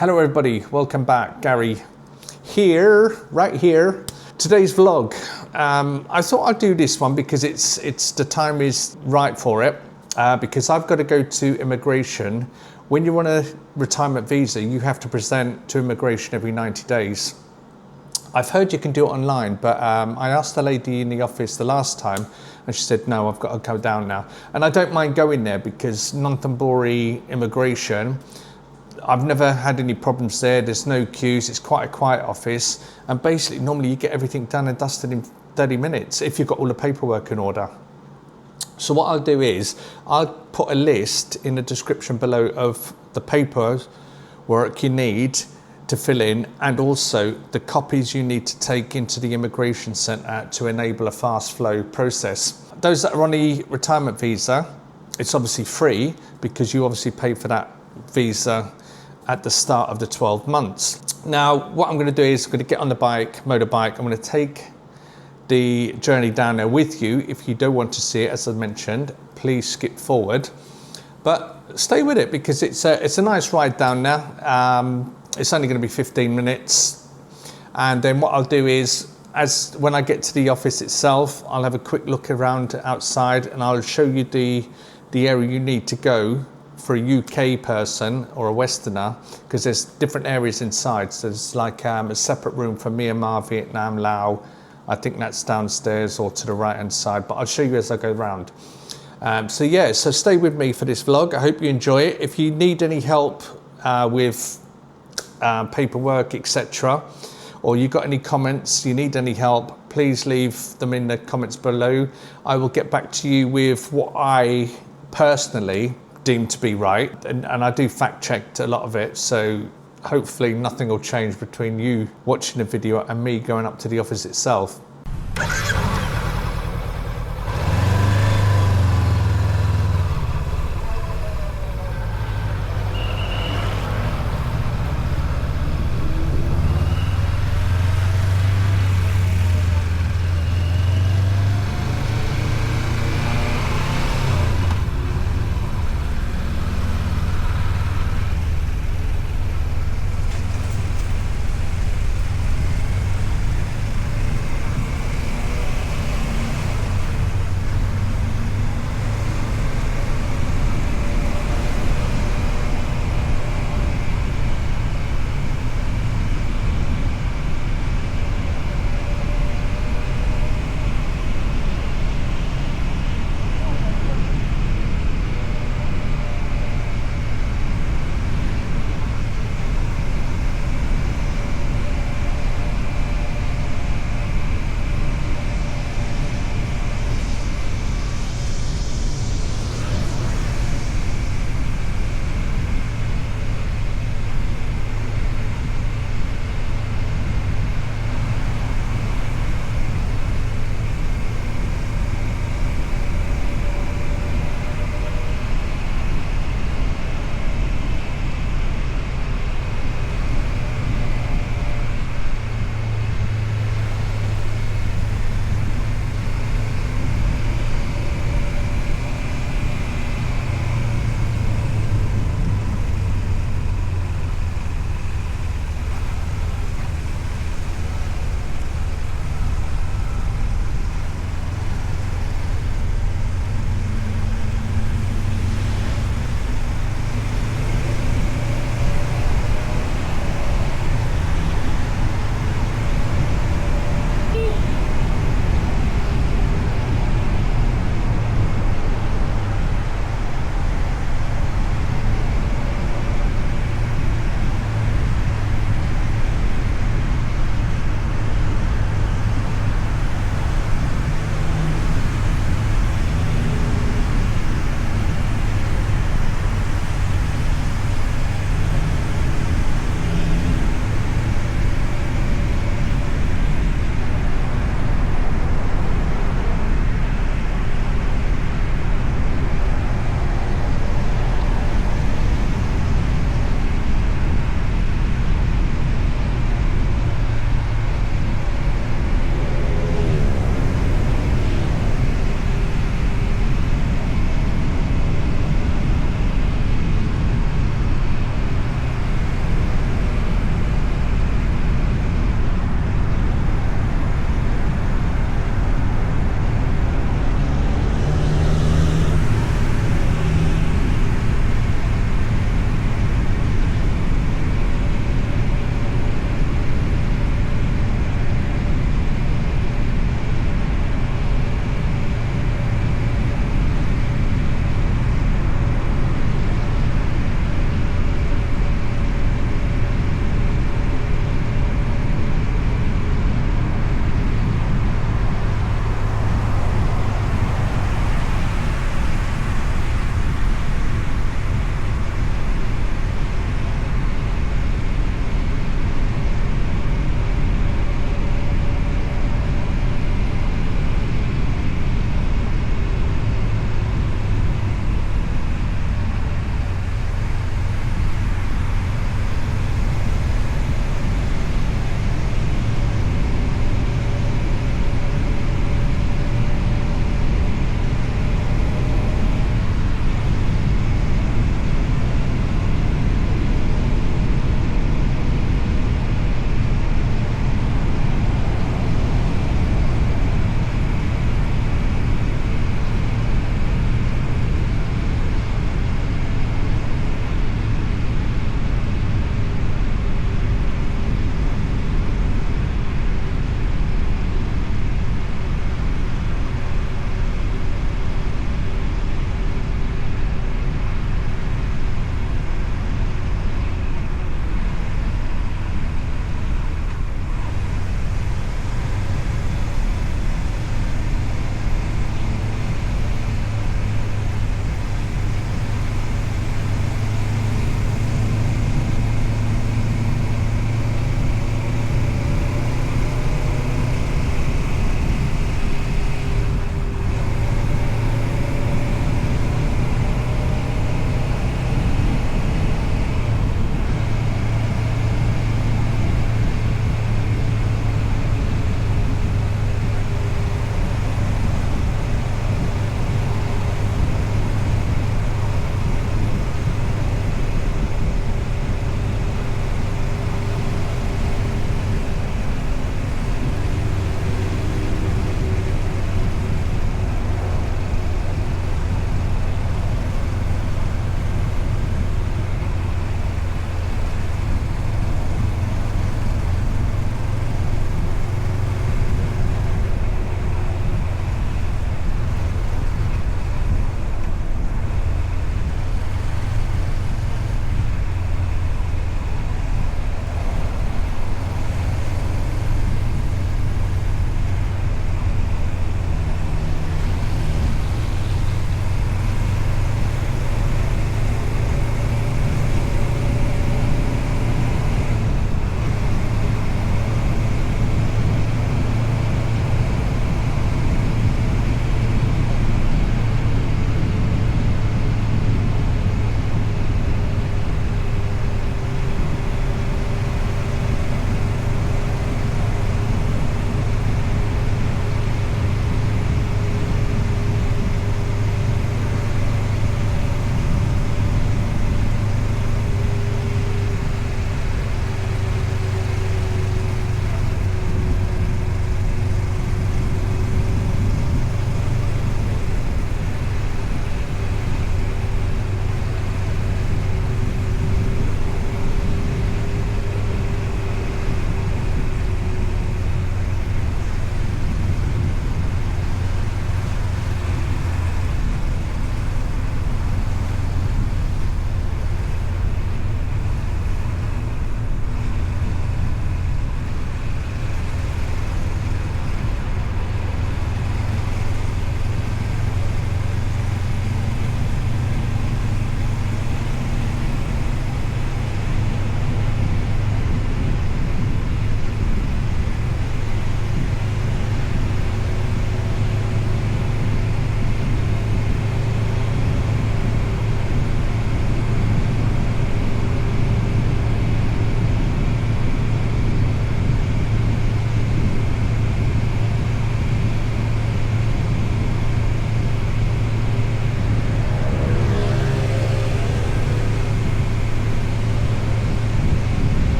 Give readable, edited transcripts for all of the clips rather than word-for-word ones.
Hello everybody, welcome back. Garry here, right here. Today's vlog. I thought I'd do this one because it's the time is right for it. Because I've got to go to immigration. When you're on a retirement visa, you have to present to immigration every 90 days. I've heard you can do it online, but I asked the lady in the office the last time and she said, no, I've got to go down now. And I don't mind going there because Nonthaburi Immigration, I've never had any problems there. There's no queues. It's quite a quiet office. And basically, normally you get everything done and dusted in 30 minutes if you've got all the paperwork in order. So what I'll do is I'll put a list in the description below of the paperwork you need to fill in and also the copies you need to take into the immigration centre to enable a fast flow process. Those that are on the retirement visa, it's obviously free because you obviously pay for that visa at the start of the 12 months. Now, what I'm going to do is I'm going to get on the motorbike. I'm going to take the journey down there with you. If you don't want to see it, as I mentioned, please skip forward. But stay with it because it's a nice ride down there. It's only going to be 15 minutes. And then what I'll do is, when I get to the office itself, I'll have a quick look around outside and I'll show you the area you need to go for a UK person or a Westerner, because there's different areas inside. So there's like a separate room for Myanmar, Vietnam, Laos. I think that's downstairs or to the right hand side, but I'll show you as I go around. So stay with me for this vlog. I hope you enjoy it. If you need any help with paperwork, etc., or you got any comments, you need any help, please leave them in the comments below. I will get back to you with what I personally deem to be right, and I do fact check a lot of it, so hopefully nothing will change between you watching the video and me going up to the office itself.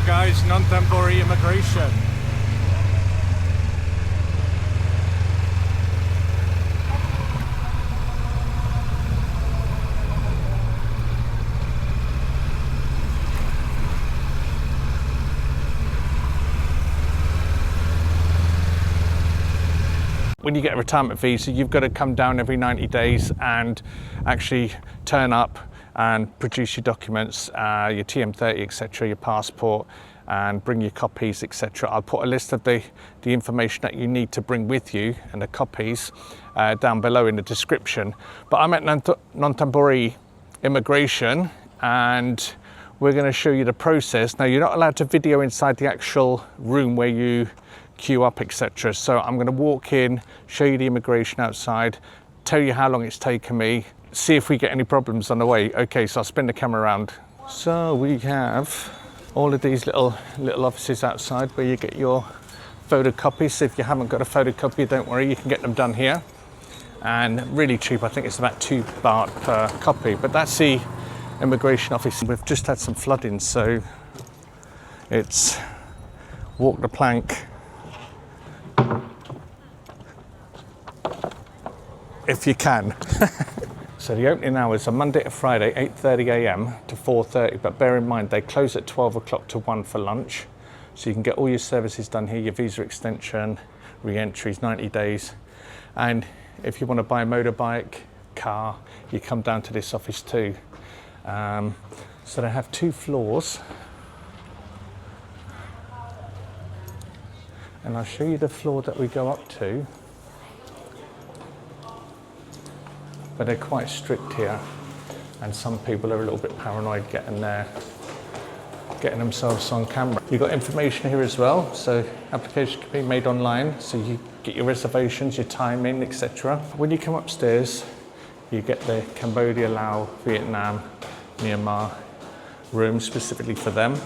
guys, Nonthaburi Immigration. When you get a retirement visa, you've got to come down every 90 days and actually turn up and produce your documents, your TM30, etc., your passport, and bring your copies, etc. I'll put a list of the information that you need to bring with you and the copies down below in the description. But I'm at Nonthaburi Immigration, and we're going to show you the process. Now, you're not allowed to video inside the actual room where you queue up, etc. So I'm going to walk in, show you the immigration outside, tell you how long it's taken me, see if we get any problems on the way. Okay, so I'll spin the camera around. So we have all of these little offices outside where you get your photocopies. So if you haven't got a photocopy, don't worry, you can get them done here. And really cheap, I think it's about £2 per copy. But that's the immigration office. We've just had some flooding, so it's walk the plank. If you can. So the opening hours are Monday to Friday, 8:30 a.m. to 4:30, but bear in mind they close at 12 o'clock to 1 for lunch. So you can get all your services done here, your visa extension, re-entries, 90 days. And if you want to buy a motorbike, car, you come down to this office too. So they have 2 floors. And I'll show you the floor that we go up to. But they're quite strict here, and some people are a little bit paranoid getting themselves on camera. You've got information here as well, so application can be made online, so you get your reservations, your timing, etc. When you come upstairs, you get the Cambodia, Laos, Vietnam, Myanmar room specifically for them.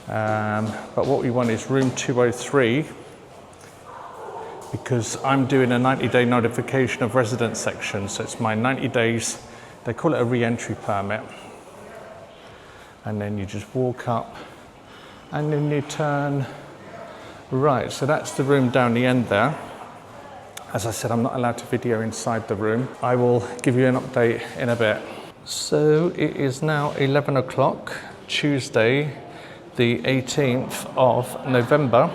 But what we want is room 203, because I'm doing a 90-day notification of residence section. So it's my 90 days, they call it a re-entry permit. And then you just walk up and then you turn right. So that's the room down the end there. As I said, I'm not allowed to video inside the room. I will give you an update in a bit. So it is now 11 o'clock, Tuesday, the 18th of November.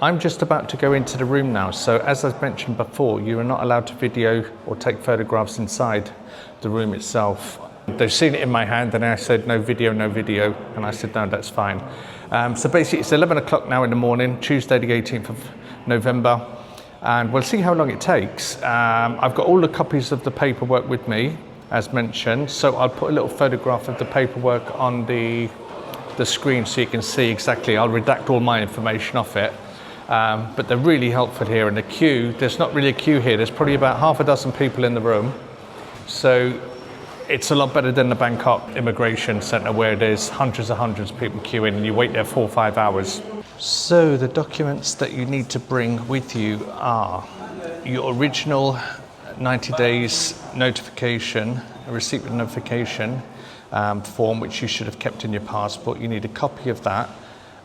I'm just about to go into the room now. So as I've mentioned before, you are not allowed to video or take photographs inside the room itself. They've seen it in my hand and I said, no video, no video. And I said, no, that's fine. So basically it's 11 o'clock now in the morning, Tuesday the 18th of November. And we'll see how long it takes. I've got all the copies of the paperwork with me, as mentioned. So I'll put a little photograph of the paperwork on the screen so you can see exactly. I'll redact all my information off it. But they're really helpful here. And the queue, there's not really a queue here. There's probably about half a dozen people in the room. So it's a lot better than the Bangkok Immigration Centre where there's hundreds of people queuing and you wait there 4 or 5 hours. So the documents that you need to bring with you are your original 90 days notification, a receipt with notification form, which you should have kept in your passport. You need a copy of that,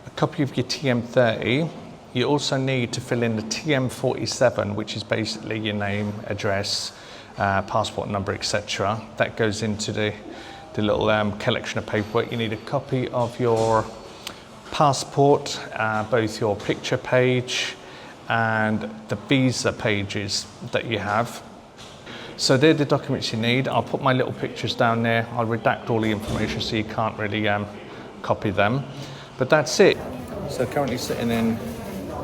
a copy of your TM30. You also need to fill in the TM47, which is basically your name, address, passport number, etc. That goes into the little collection of paperwork. You need a copy of your passport, both your picture page and the visa pages that you have. So they're the documents you need. I'll put my little pictures down there. I'll redact all the information so you can't really copy them. But that's it. So currently sitting in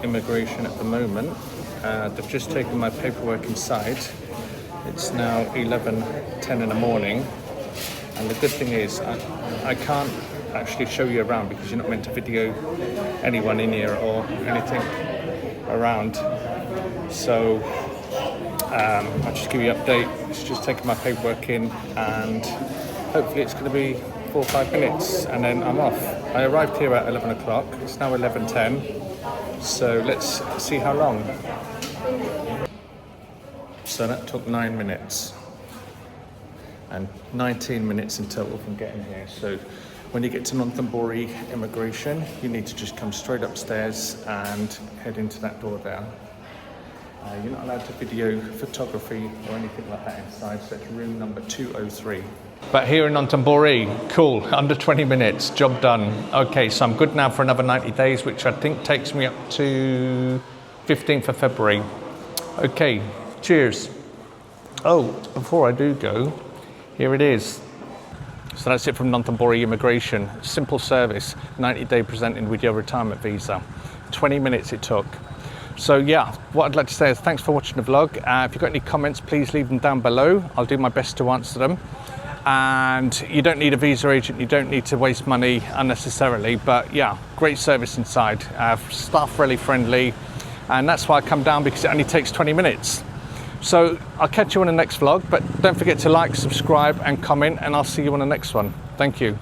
immigration at the moment. They've just taken my paperwork inside. It's now 11:10 in the morning. And the good thing is I can't actually show you around because you're not meant to video anyone in here or anything around. So I'll just give you an update. It's just taking my paperwork in and hopefully it's going to be 4 or 5 minutes and then I'm off. I arrived here at 11 o'clock. It's now 11:10. So let's see how long. So that took 9 minutes and 19 minutes in total from getting here. So When you get to Nonthaburi Immigration, you need to just come straight upstairs and head into that door there. You're not allowed to video photography or anything like that inside, so it's room number 203. But here in Nonthaburi, cool, under 20 minutes, job done. Okay, so I'm good now for another 90 days, which I think takes me up to 15th of February. Okay, cheers. Oh, before I do go, here it is. So that's it from Nonthaburi Immigration. Simple service, 90-day presenting with your retirement visa. 20 minutes it took. So yeah, what I'd like to say is thanks for watching the vlog. If you've got any comments, please leave them down below. I'll do my best to answer them. And you don't need a visa agent, you don't need to waste money unnecessarily, but yeah, great service inside. Staff really friendly, and that's why I come down, because it only takes 20 minutes. So I'll catch you on the next vlog, but don't forget to like, subscribe and comment, and I'll see you on the next one. Thank you.